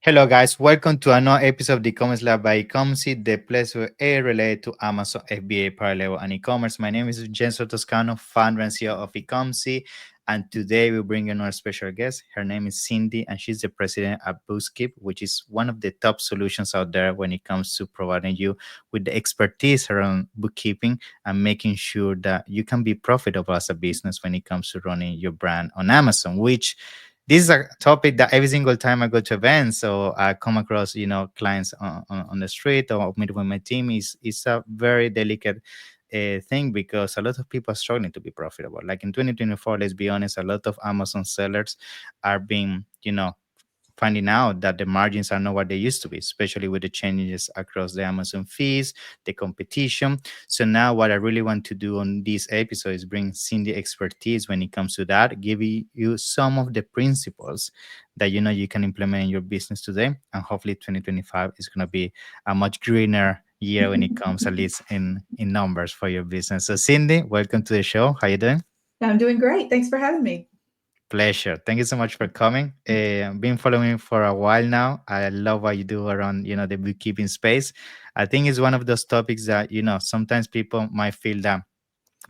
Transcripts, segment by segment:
Hello, guys. Welcome to another episode of the e-commerce lab by Ecomcy, the place where AI related to Amazon, FBA, parallel, and e-commerce. My name is Jenso Toscano, founder and CEO of Ecomcy, and today we bring in our special guest. Her name is Cyndi, and she's the president at Bookskeep, which is one of the top solutions out there when it comes to providing you with the expertise around bookkeeping and making sure that you can be profitable as a business when it comes to running your brand on Amazon, which this is a topic that every single time I go to events or I come across, clients on the street or meet with my team is a very delicate thing because a lot of people are struggling to be profitable. Like in 2024, let's be honest, a lot of Amazon sellers are being, finding out that the margins are not what they used to be, especially with the changes across the Amazon fees, the competition. So now what I really want to do on this episode is bring Cyndi expertise when it comes to that, give you some of the principles that you can implement in your business today. And hopefully 2025 is going to be a much greener year when it comes at least in numbers for your business. So Cyndi, welcome to the show. How you doing? I'm doing great. Thanks for having me. Pleasure. Thank you so much for coming. Been following you for a while now. I love what you do around, the bookkeeping space. I think it's one of those topics that, sometimes people might feel that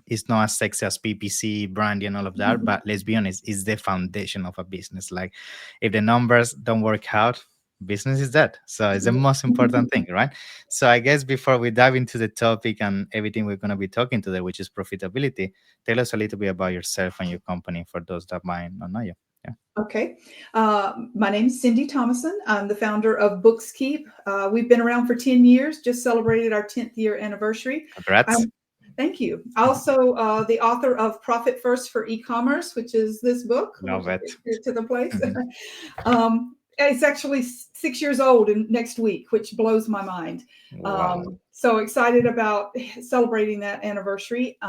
it's not as sexy as PPC, branding, and all of that. But let's be honest, it's the foundation of a business. Like if the numbers don't work out, business is dead. So it's the most important thing, right? So I guess before we dive into the topic and everything we're going to be talking today, which is profitability, tell us a little bit about yourself and your company for those that might not know you. Yeah. Okay. My name is Cyndi Thomason. I'm the founder of Bookskeep. We've been around for 10 years, just celebrated our 10th year anniversary. Congrats. I'm, Thank you. Also, the author of Profit First for E-commerce, which is this book, which Love it. is to the place. Mhm. It's actually 6 years old next week, which blows my mind. Wow. So excited about celebrating that anniversary.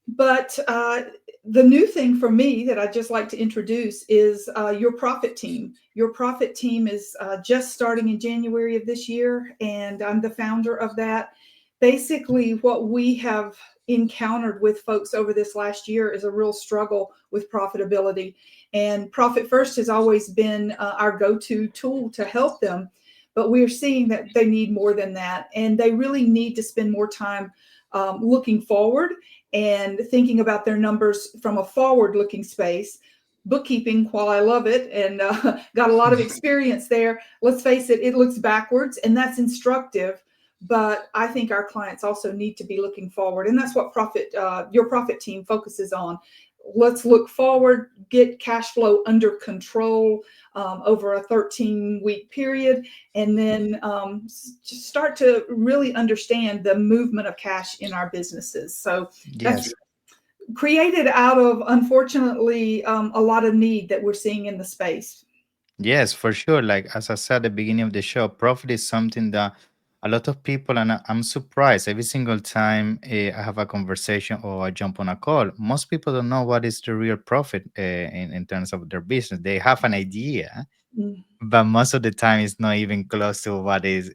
But the new thing for me that I'd just like to introduce is your profit team. Your profit team is just starting in January of this year, and I'm the founder of that. Basically, what we have encountered with folks over this last year is a real struggle with profitability. And Profit First has always been our go-to tool to help them. But we're seeing that they need more than that, and they really need to spend more time looking forward and thinking about their numbers from a forward-looking space. Bookkeeping, while I love it and got a lot of experience there, let's face it, it looks backwards, and that's instructive. But I think our clients also need to be looking forward, and that's what your profit team focuses on. Let's look forward, get cash flow under control over a 13-week period, and then start to really understand the movement of cash in our businesses. So that's Yes. created out of, unfortunately, a lot of need that we're seeing in the space. Yes, for sure. Like as I said at the beginning of the show, profit is something that a lot of people, and I'm surprised every single time I have a conversation or I jump on a call, most people don't know what is the real profit in terms of their business. They have an idea, Mm. but most of the time it's not even close to what is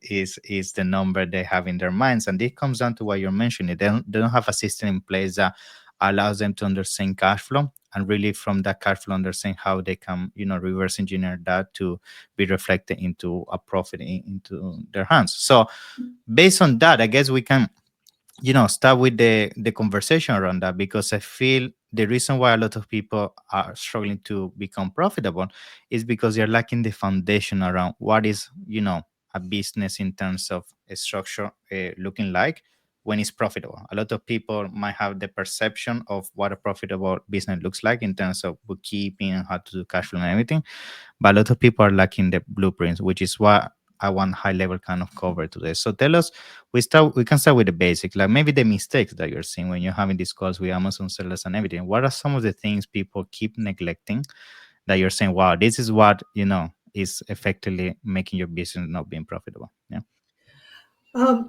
the number they have in their minds. And it comes down to what you're mentioning. They don't have a system in place that allows them to understand cash flow and really from that cash flow understand how they can reverse engineer that to be reflected into a profit into their hands. So based on that, I guess we can start with the conversation around that, because I feel the reason why a lot of people are struggling to become profitable is because they're lacking the foundation around what is a business in terms of a structure looking like when it's profitable. A lot of people might have the perception of what a profitable business looks like in terms of bookkeeping and how to do cash flow and everything, but a lot of people are lacking the blueprints, which is what I want high level kind of cover today. So tell us, we can start with the basics, like maybe the mistakes that you're seeing when you're having these calls with Amazon sellers and everything. What are some of the things people keep neglecting that you're saying, wow, this is what is effectively making your business not being profitable? Yeah.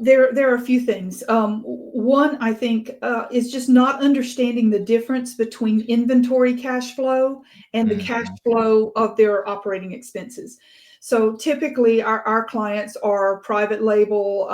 There are a few things. One, I think, is just not understanding the difference between inventory cash flow and the cash Mhm. flow of their operating expenses. So typically, our clients are private label.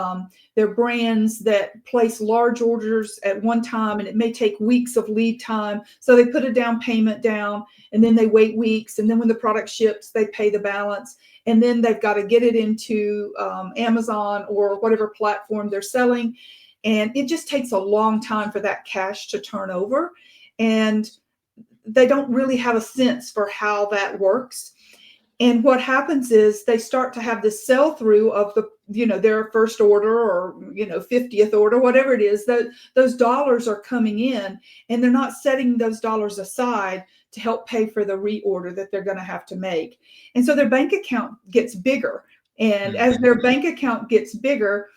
They're brands that place large orders at one time, and it may take weeks of lead time. So they put a down payment down, and then they wait weeks, and then when the product ships, they pay the balance. and then they've got to get it into Amazon or whatever platform they're selling. And it just takes a long time for that cash to turn over. And they don't really have a sense for how that works. And what happens is they start to have this sell through of their first order, or 50th order, whatever it is, that those dollars are coming in, and they're not setting those dollars aside to help pay for the reorder that they're going to have to make. And so their bank account gets bigger. And as Mhm. their bank account gets bigger,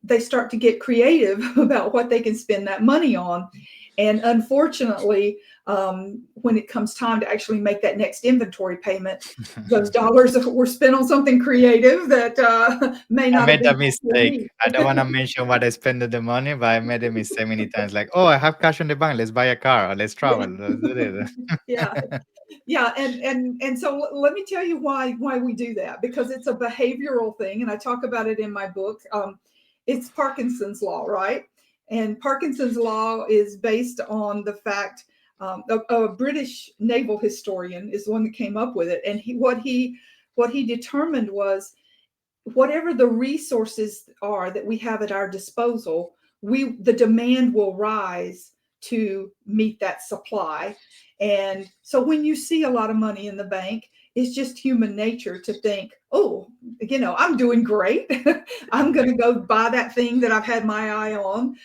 they start to get creative about what they can spend that money on. And unfortunately, when it comes time to actually make that next inventory payment, those dollars were spent on something creative that may I not have made been a your mistake. need. I don't want to mention what I spent the money, but I made a mistake many times. Like, oh, I have cash on the bank. Let's buy a car, or let's travel. Yeah, Let's do yeah, this. yeah. And so let me tell you why we do that, because it's a behavioral thing, and I talk about it in my book. It's Parkinson's law, right? And Parkinson's law is based on the fact, a British naval historian is the one that came up with it, and what he determined was, whatever the resources are that we have at our disposal, the demand will rise to meet that supply. And so when you see a lot of money in the bank, it's just human nature to think, oh, I'm doing great. I'm going to go buy that thing that I've had my eye on.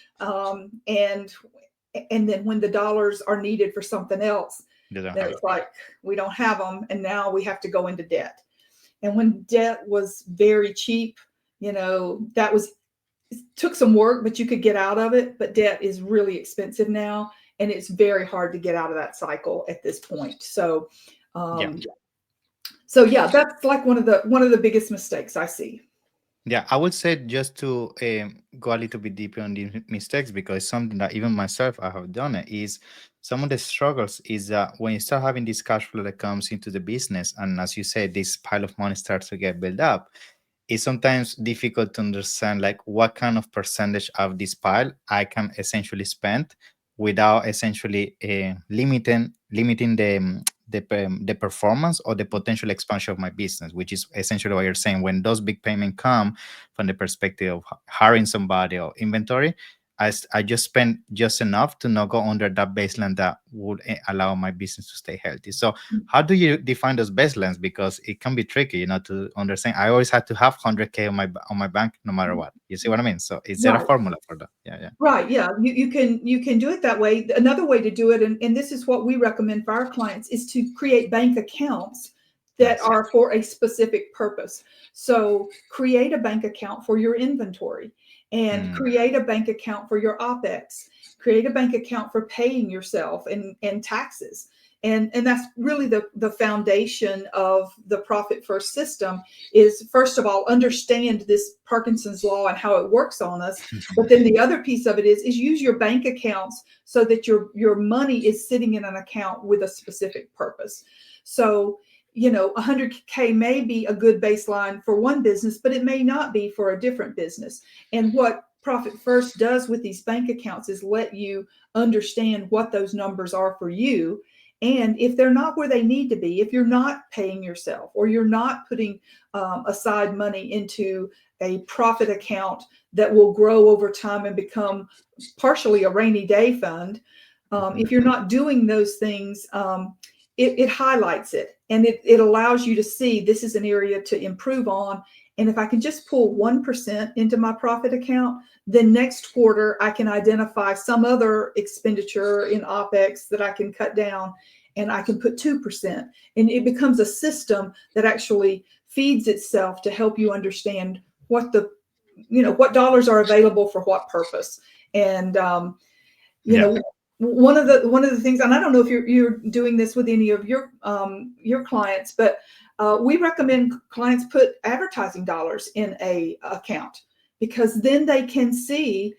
And then when the dollars are needed for something else, You don't then have it. it's like we don't have them, and now we have to go into debt. And when debt was very cheap, that was, it took some work, but you could get out of it. But debt is really expensive now, and it's very hard to get out of that cycle at this point. So, Yeah. yeah, that's like one of the biggest mistakes I see. Yeah, I would say just to go a little bit deeper on the mistakes, because something that even myself I have done it, is some of the struggles is that when you start having this cash flow that comes into the business, and as you say, this pile of money starts to get built up, it's sometimes difficult to understand like what kind of percentage of this pile I can essentially spend without essentially limiting the performance or the potential expansion of my business, which is essentially what you're saying. When those big payments come from the perspective of hiring somebody or inventory, I just spend just enough to not go under that baseline that would allow my business to stay healthy. So how do you define those baselines? Because it can be tricky, to understand. I always had to have 100K on my bank no matter what. You see what I mean? So is there a Right. formula for that? Yeah, yeah. Right. Yeah. You can do it that way. Another way to do it, and this is what we recommend for our clients, is to create bank accounts that Nice. are for a specific purpose. So create a bank account for your inventory, and Mm, create a bank account for your OPEX. Create a bank account for paying yourself and taxes. And that's really the foundation of the profit first system, is, first of all, understand this Parkinson's law and how it works on us. But then the other piece of it is use your bank accounts so that your money is sitting in an account with a specific purpose. So 100K may be a good baseline for one business, but it may not be for a different business. And what Profit First does with these bank accounts is let you understand what those numbers are for you. And if they're not where they need to be, if you're not paying yourself, or you're not putting aside money into a profit account that will grow over time and become partially a rainy day fund, mhm. if you're not doing those things, it highlights it, and it allows you to see this is an area to improve on. And if I can just pull 1% into my profit account, then next quarter I can identify some other expenditure in OPEX that I can cut down, and I can put 2%. And it becomes a system that actually feeds itself to help you understand what dollars are available for what purpose. And you Yeah. know one of the things, and I don't know if you're doing this with any of your clients, but we recommend clients put advertising dollars in a account, because then they can see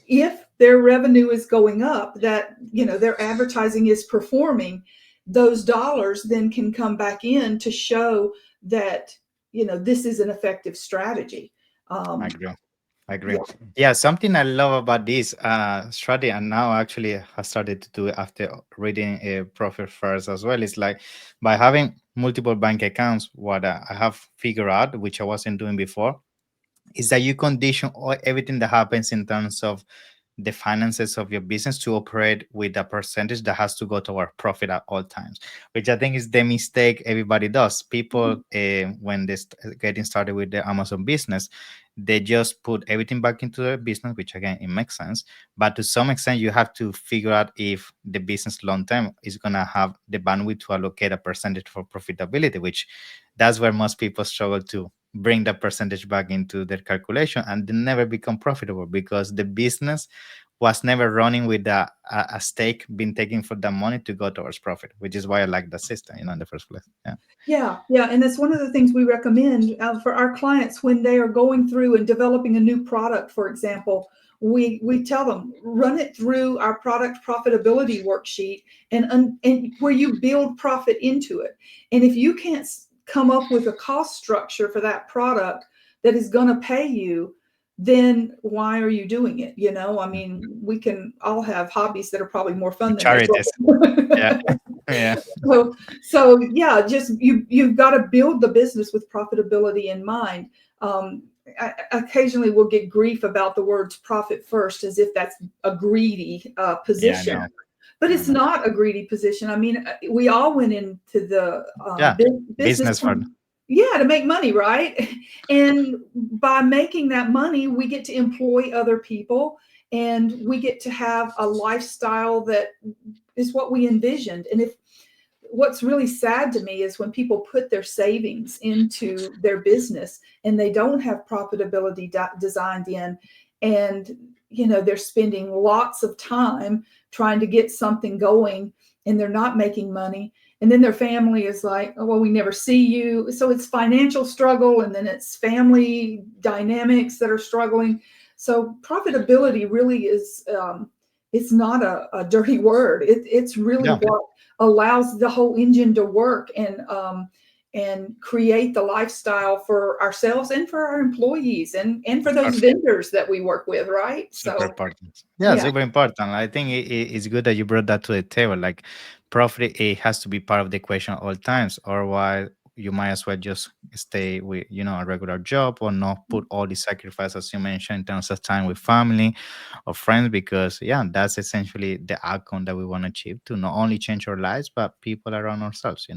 if their revenue is going up, that their advertising is performing. Those dollars then can come back in to show that this is an effective strategy. I um, agree. I agree. yeah. Yeah, something I love about this strategy, and now actually I started to do it after reading a Profit First as well, is like by having multiple bank accounts, what I have figured out, which I wasn't doing before, is that you condition everything that happens in terms of the finances of your business to operate with a percentage that has to go toward profit at all times, which I think is the mistake everybody does. People, when they getting started with the Amazon business, they just put everything back into their business, which again, it makes sense. But to some extent, you have to figure out if the business long term is going to have the bandwidth to allocate a percentage for profitability, which that's where most people struggle to bring that percentage back into their calculation, and they never become profitable because the business was never running with a stake being taken for the money to go towards profit, which is why I like the system, in the first place. Yeah. Yeah, and that's one of the things we recommend for our clients when they are going through and developing a new product. For example, we tell them run it through our product profitability worksheet, and where you build profit into it. And if you can't come up with a cost structure for that product that is going to pay you, then why are you doing it? I mean, we can all have hobbies that are probably more fun than this. Charities. Yeah. Yeah. So yeah, just you've got to build the business with profitability in mind. Occasionally we'll get grief about the words profit first, as if that's a greedy Yeah, I position, know. but I it's know. not a greedy position. I mean, we all went into the Yeah. business Business for. yeah, to make money, right? And by making that money, we get to employ other people, and we get to have a lifestyle that is what we envisioned. And if what's really sad to me is when people put their savings into their business and they don't have profitability designed in, and they're spending lots of time trying to get something going, and they're not making money, and then their family is like, oh, well, we never see you. So it's financial struggle, and then it's family dynamics that are struggling. So profitability really is it's not a dirty word. It's really Yeah. what allows the whole engine to work, and create the lifestyle for ourselves and for our employees, and for Of those course. vendors that we work with, right? Super So important. Yeah, yeah. super important. I think it's good that you brought that to the table. Like, profit, it has to be part of the equation at all times. Otherwise, you might as well just stay with, a regular job, or not put all the sacrifice, as you mentioned, in terms of time with family or friends, because yeah, that's essentially the outcome that we want to achieve, to not only change our lives, but people around ourselves.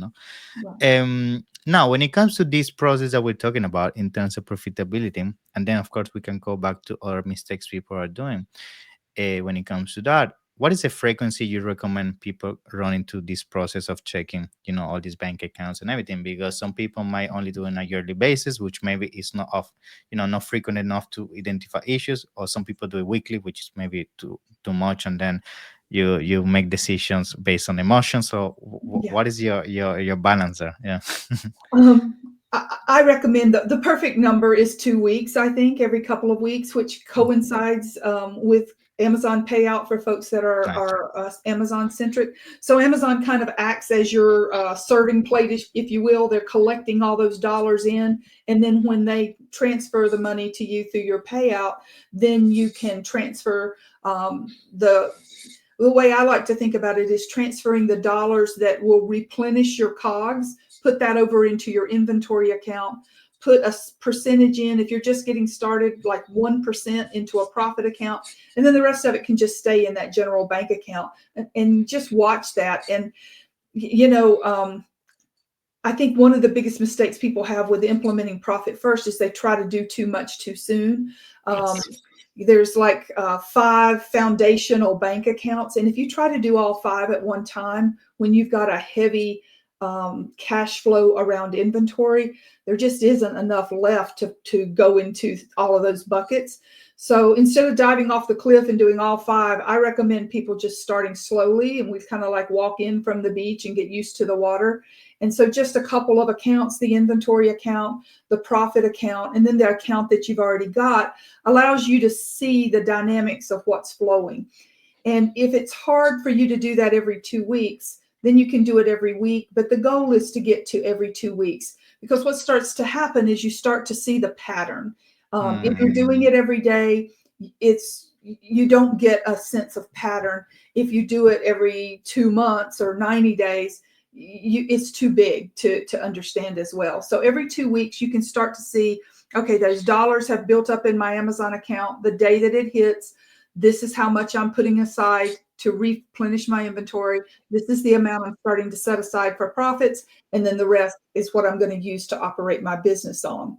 Right. Now, when it comes to this process that we're talking about in terms of profitability, and then of course we can go back to other mistakes people are doing. When it comes to that, what is the frequency you recommend people run into this process of checking, all these bank accounts and everything? Because some people might only do it on a yearly basis, which maybe is not not frequent enough to identify issues, or some people do it weekly, which is maybe too much, and then you make decisions based on emotion. So Yeah. what is your balance there? Yeah. Um, I recommend the perfect number is 2 weeks, I think, every couple of weeks, which coincides with Amazon payout for folks that Nice. are Amazon centric. So Amazon kind of acts as your serving plate, if you will. They're collecting all those dollars in, and then when they transfer the money to you through your payout, then you can transfer the way I like to think about it is transferring the dollars that will replenish your COGS, put that over into your inventory account, put a percentage in, if you're just getting started, like 1% into a profit account, and then the rest of it can just stay in that general bank account, and just watch that. And, I think one of the biggest mistakes people have with implementing profit first is they try to do too much too soon. Um, Yes. there's like 5 foundational bank accounts, and if you try to do all 5 at one time when you've got a heavy cash flow around inventory, there just isn't enough left to go into all of those buckets. So instead of diving off the cliff and doing all 5, I recommend people just starting slowly, and we kind of like walk in from the beach and get used to the water. And so just a couple of accounts, the inventory account, the profit account, and then the account that you've already got, allows you to see the dynamics of what's flowing. And if it's hard for you to do that every 2 weeks, then you can do it every week. But the goal is to get to every 2 weeks, because what starts to happen is you start to see the pattern. If you're doing it every day, you don't get a sense of pattern. If you do it every 2 months or 90 days, it's too big to understand as well. So every 2 weeks you can start to see, okay, those dollars have built up in my Amazon account. The day that it hits, this is how much I'm putting aside to replenish my inventory. This is the amount I'm starting to set aside for profits. And then the rest is what I'm going to use to operate my business on.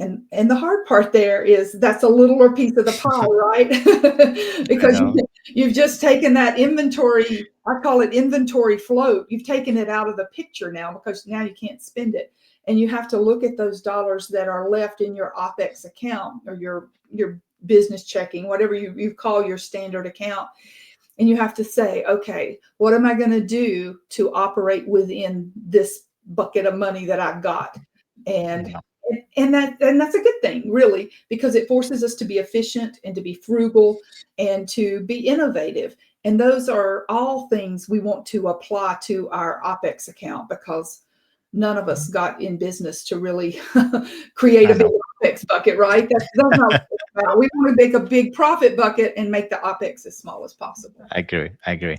And the hard part there is that's a littler piece of the pie, right? I Because know. you've just taken that inventory, I call it inventory float. You've taken it out of the picture now because now you can't spend it. And you have to look at those dollars that are left in your OPEX account or your business checking, whatever you call your standard account. And you have to say, okay, what am I going to do to operate within this bucket of money that I've got? And Yeah. that's a good thing, really, because it forces us to be efficient and to be frugal and to be innovative. And those are all things we want to apply to our OPEX account, because none of us got in business to really create I a big know. OPEX bucket, right? That's not what it's about. We want to make a big profit bucket and make the OPEX as small as possible. I agree. I agree.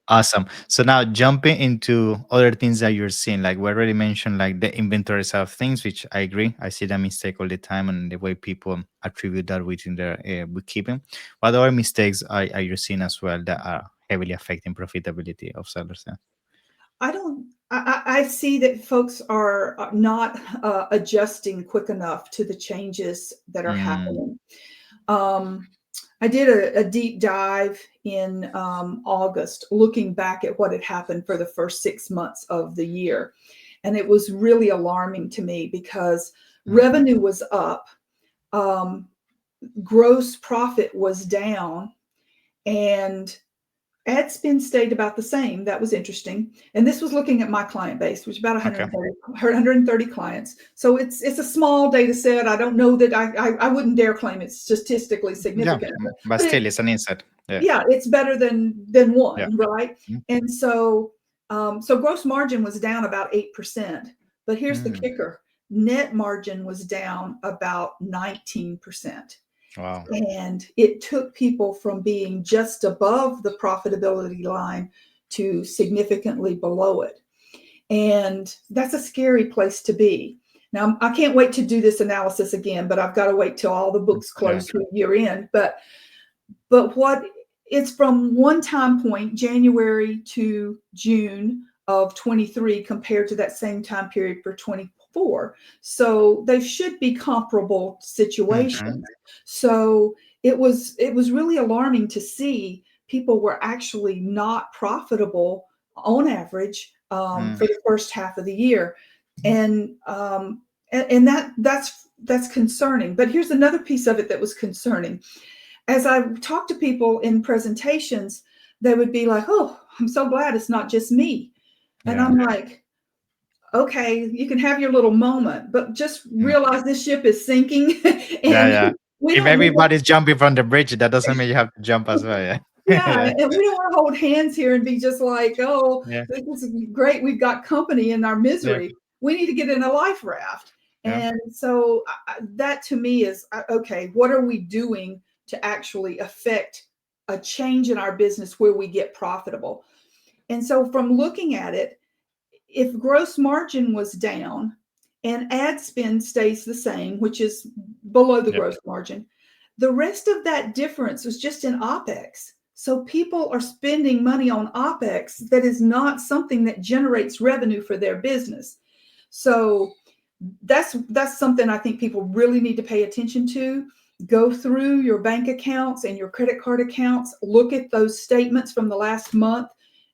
Awesome. So now jumping into other things that you're seeing, like we already mentioned, like the inventory side of things, which I agree. I see that mistake all the time and the way people attribute that within their bookkeeping. What other mistakes are you seeing as well that are heavily affecting profitability of sellers? Yeah. I don't. I see that folks are not adjusting quick enough to the changes that are Mm, happening. Um, I did a deep dive in August, looking back at what had happened for the first 6 months of the year, and it was really alarming to me because mm, revenue was up, um, gross profit was down, and ad spend stayed about the same. That was interesting. And this was looking at my client base, which is about okay. 130 clients. So it's a small data set. I don't know that I wouldn't dare claim it's statistically Yeah. significant, But but still, it's an insight. Yeah. yeah, it's better than Yeah. one, right? Mm, And so so gross margin was down about 8%. But here's the mm, kicker: net margin was down about 19%. wow. And it took people from being just above the profitability line to significantly below it. And that's a scary place to be. Now, I can't wait to do this analysis again, but I've got to wait till all the books Yeah. close through year end. But what it's from one time point, January to June of 23, compared to that same time period for 24. So they should be comparable Hmm. situations. So it was really alarming to see people were actually not profitable on average Mm, for the first half of the year. And that's concerning. But here's another piece of it that was concerning. As I talked to people in presentations, they would be like, "Oh, I'm so glad it's not just me." And yeah. I'm like, "Okay, you can have your little moment, but just Mm, realize this ship is sinking." yeah. And Yeah. we If don't need to, everybody's jumping from the bridge, that doesn't mean you have to jump as well. Yeah. yeah, Yeah. and we don't want to hold hands here and be just like, "Oh, Yeah. this is great. We've got company in our Yeah. misery." We need to get in a life raft. Yeah. And so that to me is okay, what are we doing to actually affect a change in our business where we get profitable? And so from looking at it, if gross margin was down and ad spend stays the same, which is below the Yep. gross margin, the rest of that difference was just in OPEX. So people are spending money on OPEX that is not something that generates revenue for their business. So that's something I think people really need to pay attention to. Go through your bank accounts and your credit card accounts, look at those statements from the last month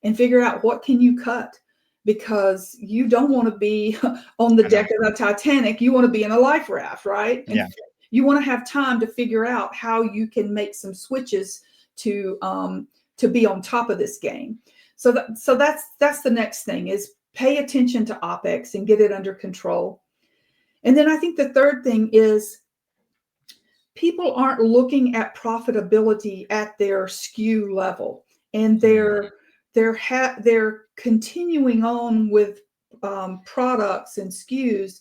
and figure out what can you cut, because you don't want to be on the I know. deck of the Titanic. You want to be in a life raft, right? And Yeah. you want to have time to figure out how you can make some switches to be on top of this game. So that's the next thing, is pay attention to OPEX and get it under control. And then I think the third thing is people aren't looking at profitability at their SKU level, and Mm, they're continuing on with products and SKUs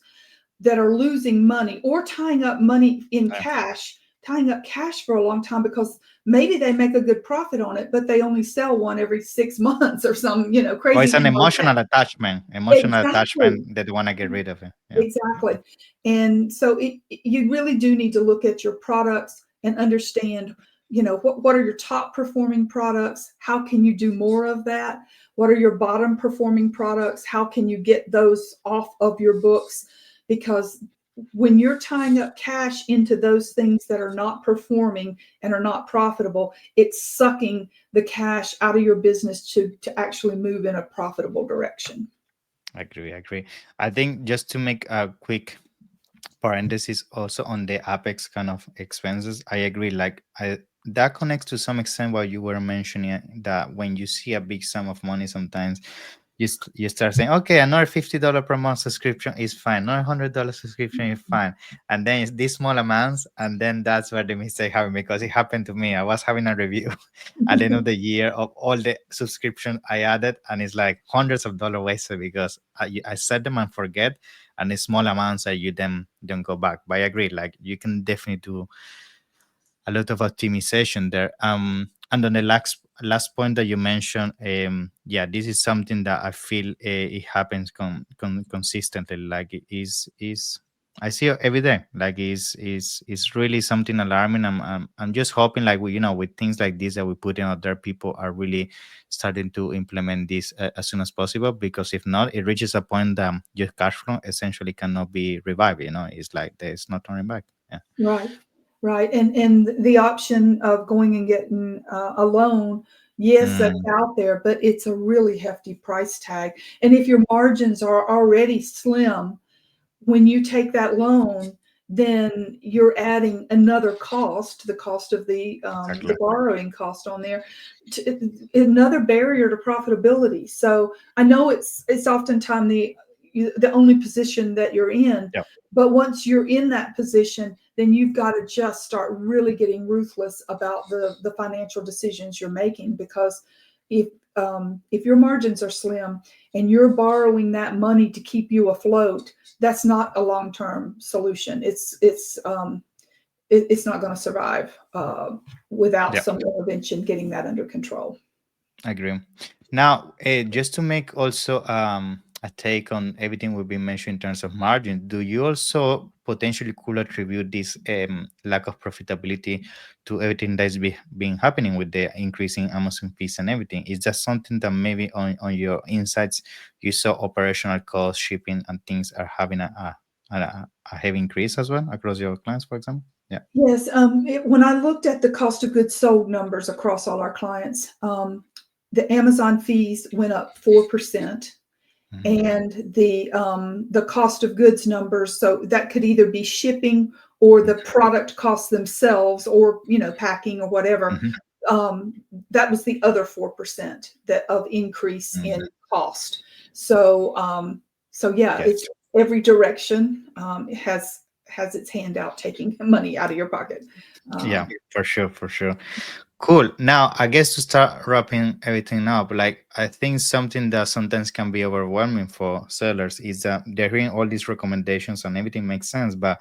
that are losing money or tying up money in yeah. cash tying up cash for a long time because maybe they make a good profit on it, but they only sell one every 6 months or some, Or crazy it's an thing like that. emotional Exactly. attachment that they want to get rid of it. Yeah. Exactly. And so you really do need to look at your products and understand, what are your top performing products? How can you do more of that? What are your bottom performing products? How can you get those off of your books? Because when you're tying up cash into those things that are not performing and are not profitable, it's sucking the cash out of your business to actually move in a profitable direction. I agree. I agree. I think just to make a quick parenthesis also on the apex kind of expenses, I agree. Like I that connects to some extent what you were mentioning, that when you see a big sum of money, sometimes you start saying, okay, another $50 per month subscription is fine, another $100 subscription is fine, and then it's these small amounts, and then that's where the mistake happened, because it happened to me. I was having a review at the end of the year of all the subscription I added, and it's like hundreds of dollars wasted because I set them and forget, and it's small amounts that you then don't go back. But I agree, like you can definitely do a lot of optimization there. And on the last point that you mentioned, yeah, this is something that I feel it happens consistently. Like it is I see it every day. Like is really something alarming. I'm just hoping, like we, with things like this that we put in out there, people are really starting to implement this as soon as possible. Because if not, it reaches a point that your cash flow essentially cannot be revived. It's like there's no turning back. Yeah. Right, right, and the option of going and getting a loan, yes, that's Mm, out there, but it's a really hefty price tag. And if your margins are already slim, when you take that loan, then you're adding another cost, the cost of the exactly. borrowing cost on there, another barrier to profitability. So I know it's oftentimes the only position that you're in, Yeah. but once you're in that position, then you've got to just start really getting ruthless about the financial decisions you're making. Because if if your margins are slim and you're borrowing that money to keep you afloat, that's not a long-term solution. It's not going to survive without Yeah. some intervention getting that under control. I agree. Now, just to make also a take on everything we've been mentioning in terms of margin, do you also potentially could attribute this lack of profitability to everything that's been happening with the increasing Amazon fees and everything? Is that something that maybe on your insights you saw operational costs, shipping, and things are having a heavy increase as well across your clients, for example? Yeah. Yes, when I looked at the cost of goods sold numbers across all our clients, the Amazon fees went up 4%, Hmm. and the cost of goods numbers. So that could either be shipping or the product costs themselves, or packing or whatever. Hmm. Um, that was the other 4% that of increase Hmm. in cost. So yeah, Yes. it's every direction. It has its hand out taking money out of your pocket. Yeah, Um, for sure, for sure. Cool. Now, I guess to start wrapping everything up, like I think something that sometimes can be overwhelming for sellers is that they're hearing all these recommendations and everything makes sense, but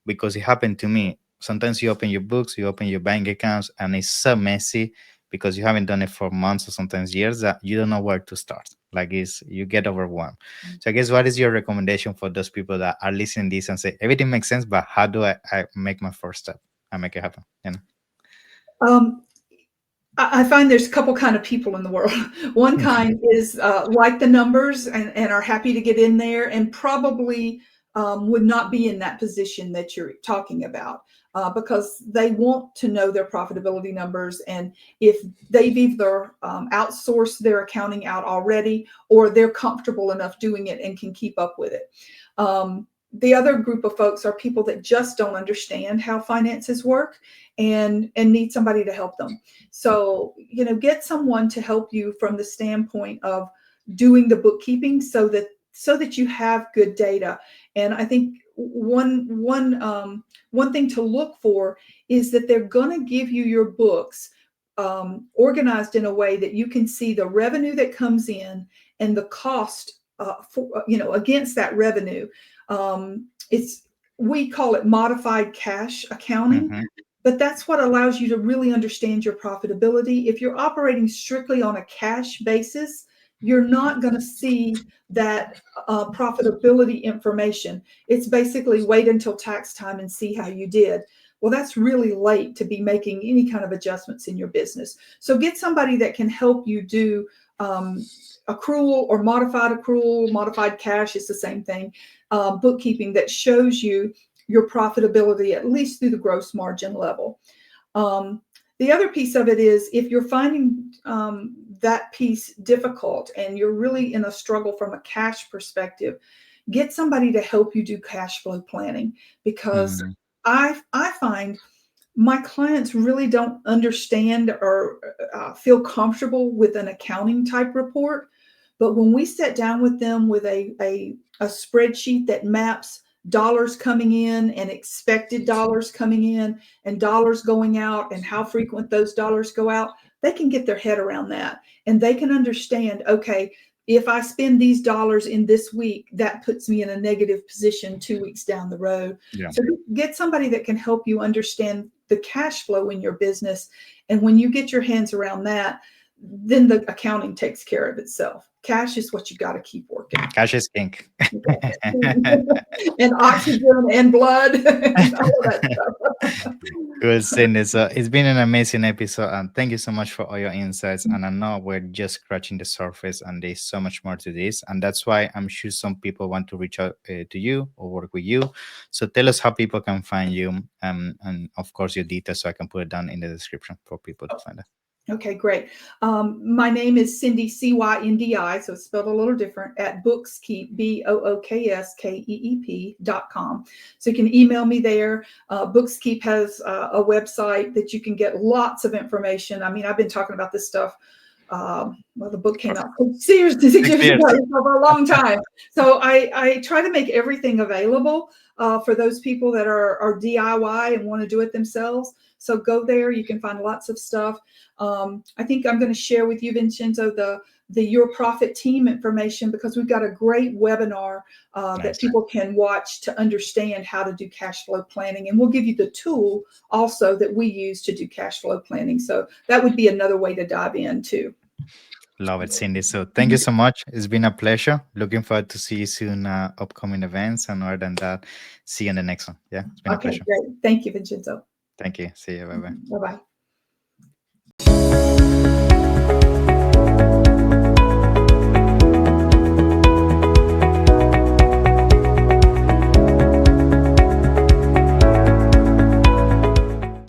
because it happened to me, sometimes you open your books, you open your bank accounts, and it's so messy because you haven't done it for months or sometimes years that you don't know where to start. Like it's you get overwhelmed. So I guess what is your recommendation for those people that are listening to this and say everything makes sense, but how do I make my first step and make it happen? um, I find there's a couple kind of people in the world. One kind is like the numbers and are happy to get in there, and probably would not be in that position that you're talking about, because they want to know their profitability numbers. And if they've either outsourced their accounting out already, or they're comfortable enough doing it and can keep up with it. The other group of folks are people that just don't understand how finances work and need somebody to help them. So, get someone to help you from the standpoint of doing the bookkeeping, so that you have good data. And I think one thing to look for is that they're going to give you your books organized in a way that you can see the revenue that comes in and the cost against that revenue. It's We call it modified cash accounting. Mhm. but that's what allows you to really understand your profitability. If you're operating strictly on a cash basis, you're not going to see that profitability information. It's basically wait until tax time and see how you did. Well, that's really late to be making any kind of adjustments in your business. So get somebody that can help you do accrual or modified accrual. Modified cash is the same thing. Bookkeeping that shows you your profitability, at least through the gross margin level. The other piece of it is if you're finding that piece difficult and you're really in a struggle from a cash perspective, get somebody to help you do cash flow planning, because Mhm. I find my clients really don't understand or feel comfortable with an accounting type report. But when we sit down with them with a spreadsheet that maps dollars coming in and expected dollars coming in and dollars going out and how frequent those dollars go out, they can get their head around that. And they can understand, okay, if I spend these dollars in this week, that puts me in a negative position 2 weeks down the road. Yeah. So get somebody that can help you understand the cash flow in your business. And when you get your hands around that, then the accounting takes care of itself. Cash is what you got to keep working. Cash is king. And oxygen and blood and all of that stuff. Good, Cindy. So it's been an amazing episode, and thank you so much for all your insights. And I know we're just scratching the surface, and there's so much more to this, and that's why I'm sure some people want to reach out to you or work with you. So tell us how people can find you, and of course your details, so I can put it down in the description for people to find it. Okay, great. My name is Cyndi, Cyndi, so it's spelled a little different, at Bookskeep, BOOKSKEEP.com. So you can email me there. Bookskeep has a website that you can get lots of information. I mean, I've been talking about this stuff. Well, the book came For out 6 years 6 years. ago, so for a long time. So I try to make everything available for those people that are DIY and want to do it themselves. So go there. You can find lots of stuff. I think I'm going to share with you, Vincenzo, the Your Profit Team information, because we've got a great webinar that Nice. people can watch to understand how to do cash flow planning. And we'll give you the tool also that we use to do cash flow planning. So that would be another way to dive in too. Love it, Cindy. So thank you so much. It's been a pleasure. Looking forward to see you soon, upcoming events. And other than that, see you in the next one. Yeah, it's been a Okay, pleasure. great. Thank you, Vincenzo. Thank you. See you. Bye bye. Bye-bye.